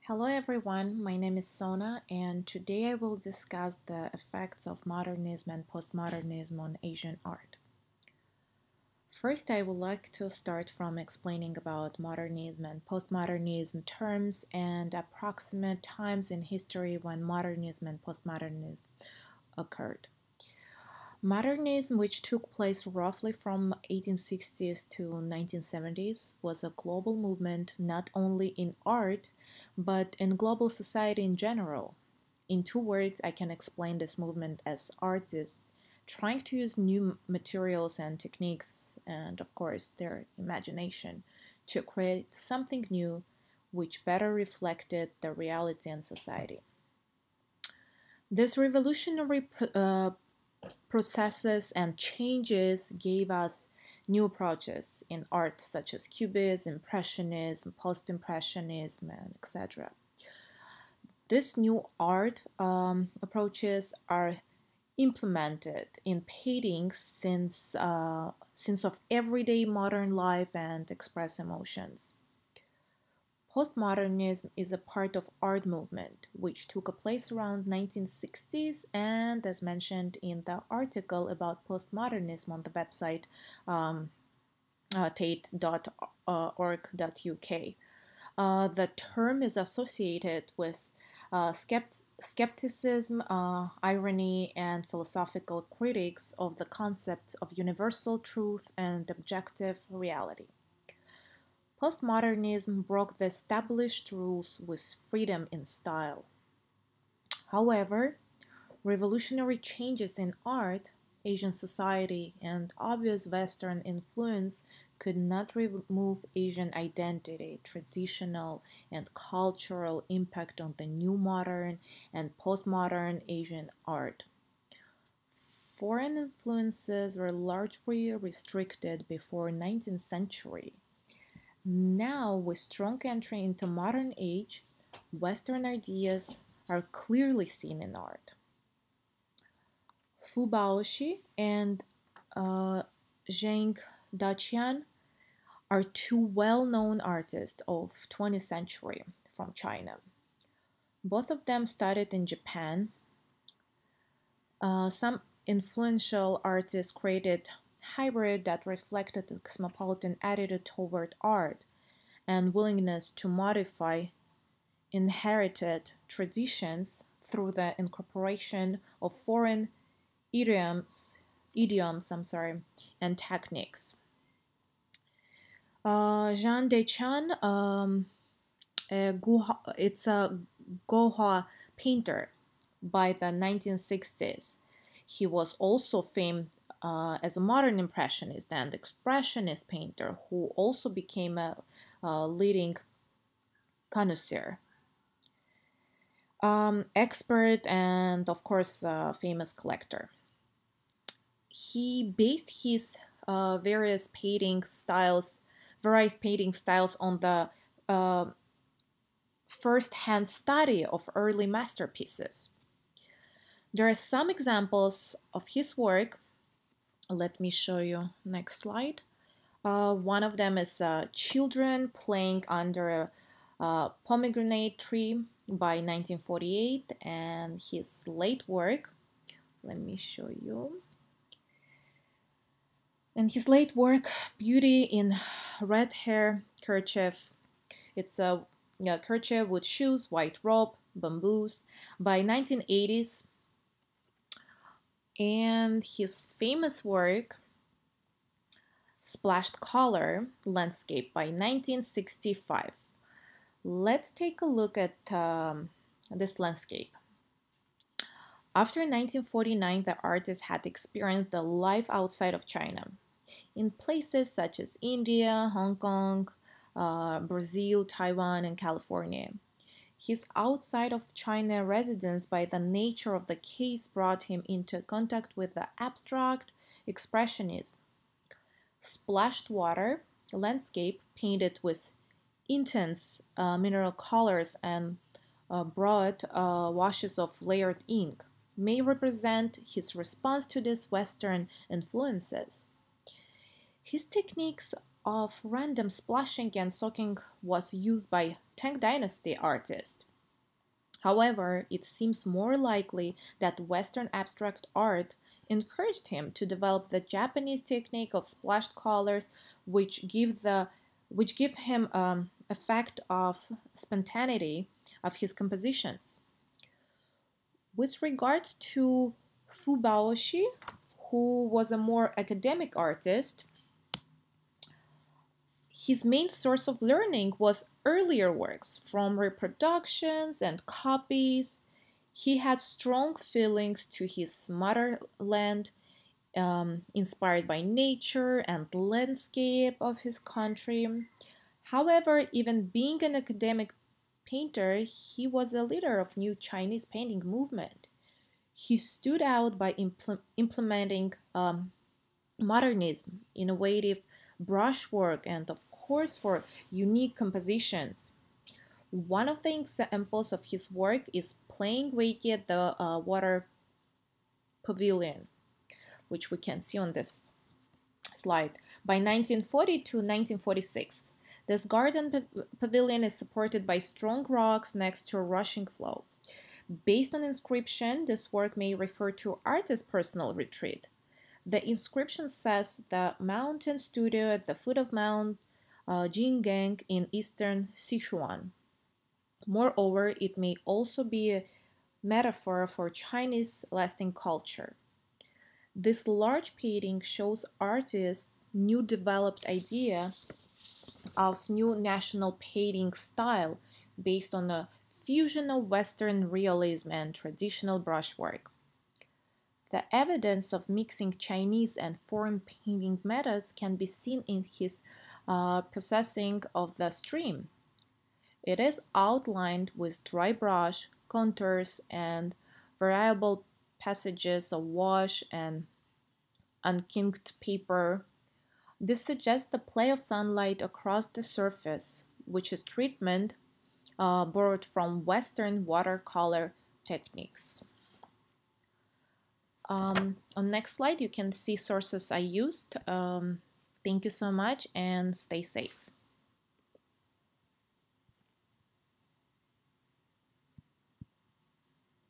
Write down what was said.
Hello everyone, my name is Sona and today I will discuss the effects of modernism and postmodernism on Asian art. First, I would like to start from explaining about modernism and postmodernism terms and approximate times in history when modernism and postmodernism occurred. Modernism, which took place roughly from 1860s to 1970s, was a global movement not only in art but in global society in general. In two words, I can explain this movement as artists trying to use new materials and techniques and, of course, their imagination to create something new which better reflected the reality and society. This revolutionary processes and changes gave us new approaches in art such as cubism, impressionism, post-impressionism, and etc. This new art approaches are implemented in paintings since of everyday modern life and express emotions. Postmodernism is a part of art movement which took place around 1960s and as mentioned in the article about postmodernism on the website tate.org.uk. The term is associated with skepticism, irony, and philosophical critiques of the concept of universal truth and objective reality. Postmodernism broke the established rules with freedom in style. However, revolutionary changes in art, Asian society, and obvious Western influence could not remove Asian identity, traditional, and cultural impact on the new modern and postmodern Asian art. Foreign influences were largely restricted before 19th century. Now, with strong entry into modern age, Western ideas are clearly seen in art. Fu Baoshi and Zheng Daqian are two well-known artists of 20th century from China. Both of them studied in Japan. Some influential artists created hybrid that reflected the cosmopolitan attitude toward art and willingness to modify inherited traditions through the incorporation of foreign idioms, and techniques. Zhang Deqian, it's a Gohua painter by the 1960s. He was also famed as a modern impressionist and expressionist painter who also became a leading connoisseur, expert, and of course, famous collector. He based his various painting styles on the first-hand study of early masterpieces. There are some examples of his work. Let me show you next slide. One of them is Children Playing Under a Pomegranate Tree by 1948 and his late work. Let me show you. And his late work, Beauty in Red Hair Kerchief. It's a kerchief with shoes, white robe, bamboos by 1980s. And his famous work, Splashed Color Landscape by 1965. Let's take a look at this landscape. After 1949, the artist had experienced the life outside of China, in places such as India, Hong Kong, Brazil, Taiwan, and California. His outside of China residence, by the nature of the case, brought him into contact with the abstract expressionism. Splashed water landscape painted with intense mineral colors and broad washes of layered ink may represent his response to these Western influences. His techniques of random splashing and soaking was used by Tang Dynasty artist. However, it seems more likely that Western abstract art encouraged him to develop the Japanese technique of splashed colors, which give him effect of spontaneity of his compositions. With regards to Fu Baoshi, who was a more academic artist, his main source of learning was earlier works from reproductions and copies. He had strong feelings to his motherland, inspired by nature and landscape of his country. However, even being an academic painter, he was a leader of new Chinese painting movement. He stood out by implementing modernism, innovative brushwork, and of course for unique compositions. One of the examples of his work is Playing Wakey at the Water Pavilion, which we can see on this slide. By 1940 to 1946, this garden pavilion is supported by strong rocks next to a rushing flow. Based on inscription, this work may refer to artist's personal retreat. The inscription says the mountain studio at the foot of Mount Jingang in eastern Sichuan. Moreover, it may also be a metaphor for Chinese lasting culture. This large painting shows artists' new developed idea of new national painting style based on a fusion of Western realism and traditional brushwork. The evidence of mixing Chinese and foreign painting methods can be seen in his processing of the stream. It is outlined with dry brush, contours, and variable passages of wash and unkinked paper. This suggests the play of sunlight across the surface, which is treatment borrowed from Western watercolor techniques. On next slide, you can see sources I used. Thank you so much and stay safe.